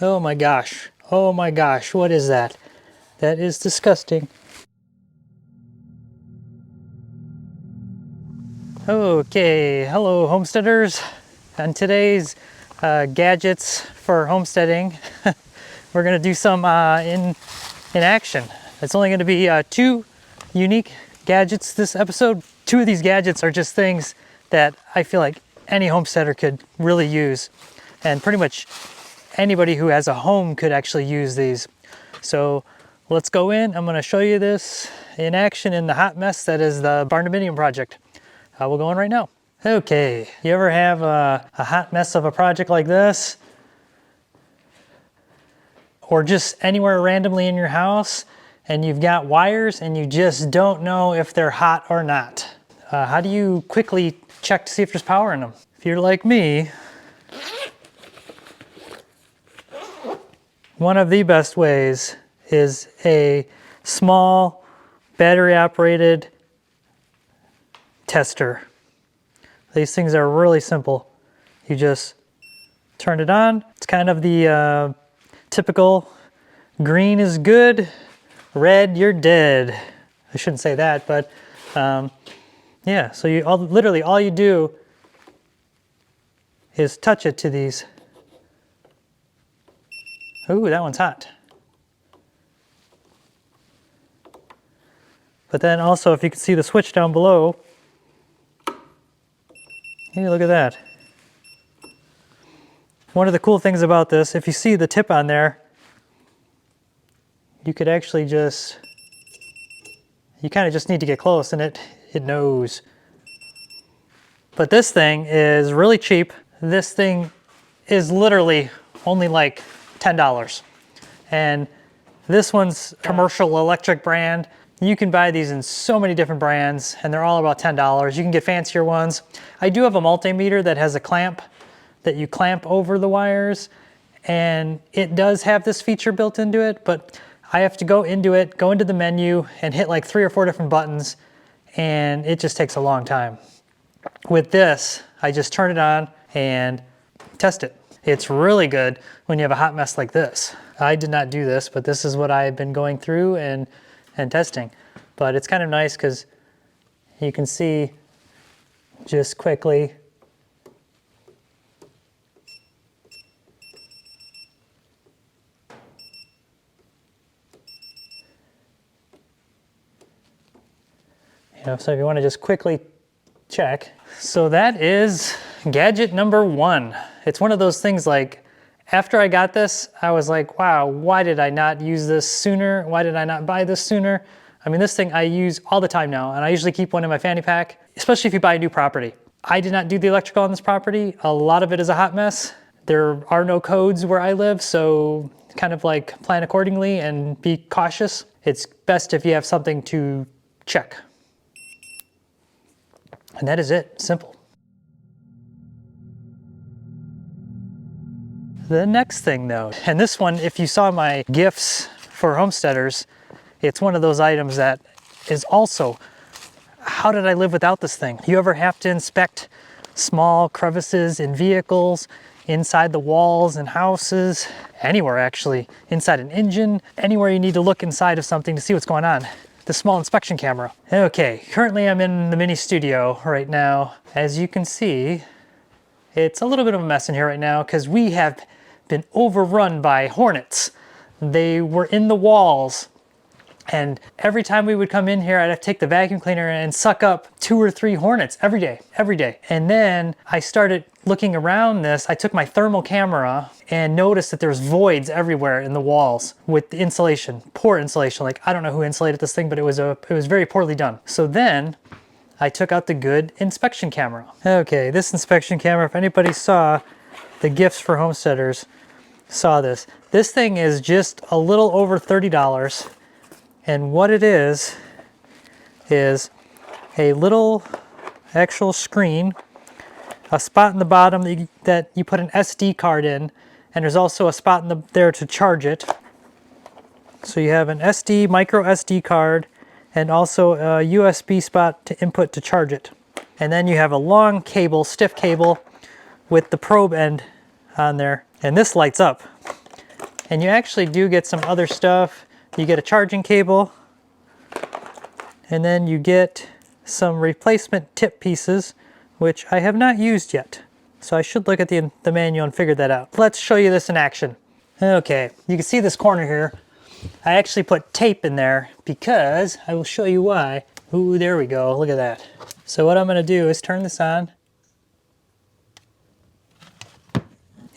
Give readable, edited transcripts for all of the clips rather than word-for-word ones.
Oh my gosh. Oh my gosh, what is that? That is disgusting. Okay, hello homesteaders. On today's gadgets for homesteading, we're gonna do some in action. It's only gonna be two unique gadgets this episode. Two of these gadgets are just things that I feel like any homesteader could really use. And pretty much anybody who has a home could actually use these. So let's go in. I'm gonna show you this in action in the hot mess that is the barn dominium project. We'll go in right now. Okay, you ever have a hot mess of a project like this? Or just anywhere randomly in your house and you've got wires and you just don't know if they're hot or not? How do you quickly check to see if there's power in them? If you're like me, one of the best ways is a small battery operated tester. These things are really simple. You just turn it on. It's kind of the typical green is good, red you're dead. I shouldn't say that, but yeah, so literally all you do is touch it to these. Ooh, that one's hot. But then also, if you can see the switch down below, hey, look at that. One of the cool things about this, if you see the tip on there, you could actually you kind of just need to get close and it knows. But this thing is really cheap. This thing is literally only like $10. And this one's commercial electric brand. You can buy these in so many different brands and they're all about $10. You can get fancier ones. I do have a multimeter that has a clamp that you clamp over the wires, and it does have this feature built into it, but I have to go into the menu and hit like 3 or 4 different buttons, and it just takes a long time. With this, I just turn it on and test it. It's really good when you have a hot mess like this. I did not do this, but this is what I've been going through and testing. But it's kind of nice because you can see just quickly. So if you want to just quickly check. So that is gadget number 1. It's one of those things like, after I got this, I was like, wow, why did I not use this sooner? Why did I not buy this sooner? I mean, this thing I use all the time now, and I usually keep one in my fanny pack, especially if you buy a new property. I did not do the electrical on this property. A lot of it is a hot mess. There are no codes where I live, so kind of like plan accordingly and be cautious. It's best if you have something to check. And that is it, simple. The next thing though, and this one, if you saw my gifts for homesteaders, it's one of those items that is also, how did I live without this thing? You ever have to inspect small crevices in vehicles, inside the walls in houses, anywhere actually, inside an engine, anywhere you need to look inside of something to see what's going on? The small inspection camera. Okay, currently I'm in the mini studio right now. As you can see, it's a little bit of a mess in here right now because we have been overrun by hornets. They were in the walls, and every time we would come in here, I'd have to take the vacuum cleaner and suck up 2 or 3 hornets every day. And then I started looking around this. I took my thermal camera and noticed that there's voids everywhere in the walls with the insulation, poor insulation. Like, I don't know who insulated this thing, but it was very poorly done. So then I took out the good inspection camera. Okay, this inspection camera, if anybody saw the gifts for homesteaders, saw this. This thing is just a little over $30. And what it is a little actual screen, a spot in the bottom that you put an SD card in, and there's also a spot there to charge it. So you have an micro SD card and also a USB spot to input to charge it. And then you have a long cable, stiff cable with the probe end on there. And this lights up. And you actually do get some other stuff. You get a charging cable, and then you get some replacement tip pieces, which I have not used yet. So I should look at the manual and figure that out. Let's show you this in action. Okay, you can see this corner here. I actually put tape in there because I will show you why. Ooh, there we go, look at that. So what I'm gonna do is turn this on.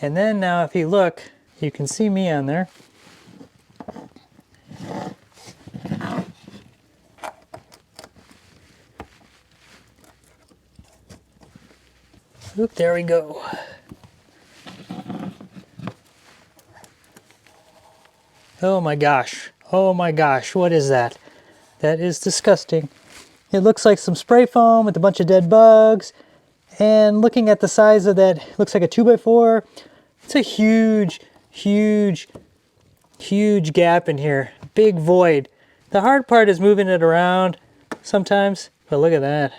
And then now if you look, you can see me on there. Oop, there we go. Oh my gosh. Oh my gosh, what is that? That is disgusting. It looks like some spray foam with a bunch of dead bugs. And looking at the size of that, looks like a 2x4. It's a huge, huge, huge gap in here. Big void. The hard part is moving it around sometimes, but look at that.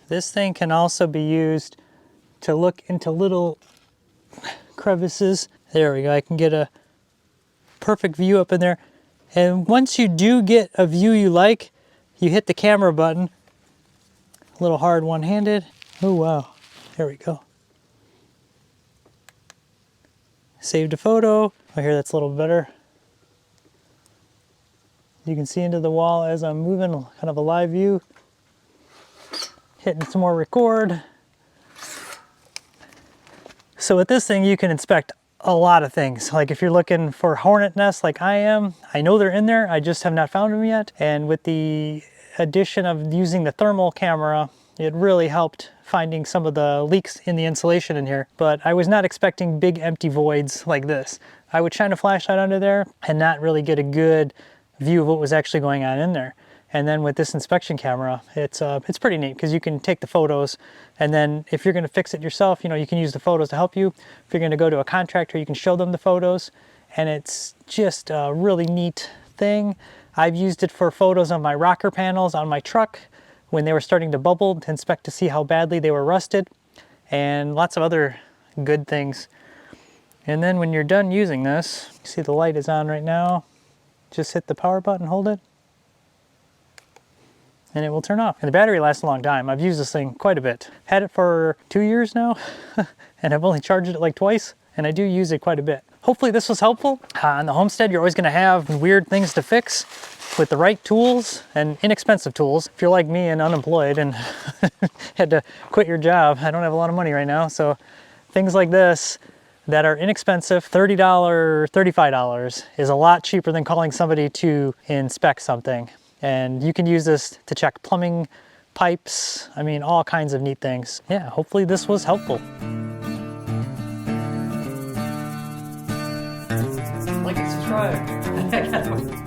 This thing can also be used to look into little crevices. There we go, I can get a perfect view up in there. And once you do get a view you like, you hit the camera button. A little hard one-handed. Oh wow, there we go. Saved a photo. Oh, here that's a little better. You can see into the wall as I'm moving, kind of a live view. Hitting some more record. So with this thing, you can inspect a lot of things. Like if you're looking for hornet nests like I am, I know they're in there, I just have not found them yet. And with the addition of using the thermal camera, it really helped finding some of the leaks in the insulation in here. But I was not expecting big empty voids like this. I would shine a flashlight under there and not really get a good view of what was actually going on in there. And then with this inspection camera, it's pretty neat because you can take the photos, and then if you're going to fix it yourself, you know, you can use the photos to help you. If you're going to go to a contractor, you can show them the photos, and it's just a really neat thing. I've used it for photos on my rocker panels on my truck when they were starting to bubble to inspect to see how badly they were rusted, and lots of other good things. And then when you're done using this, you see the light is on right now, just hit the power button, hold it, and it will turn off. And the battery lasts a long time. I've used this thing quite a bit. Had it for 2 years now, and I've only charged it like twice, and I do use it quite a bit. Hopefully this was helpful. On the Homestead, you're always gonna have weird things to fix with the right tools and inexpensive tools. If you're like me and unemployed and had to quit your job, I don't have a lot of money right now, so things like this that are inexpensive, $30, $35, is a lot cheaper than calling somebody to inspect something. And you can use this to check plumbing, pipes, I mean, all kinds of neat things. Yeah, hopefully this was helpful. Like and subscribe.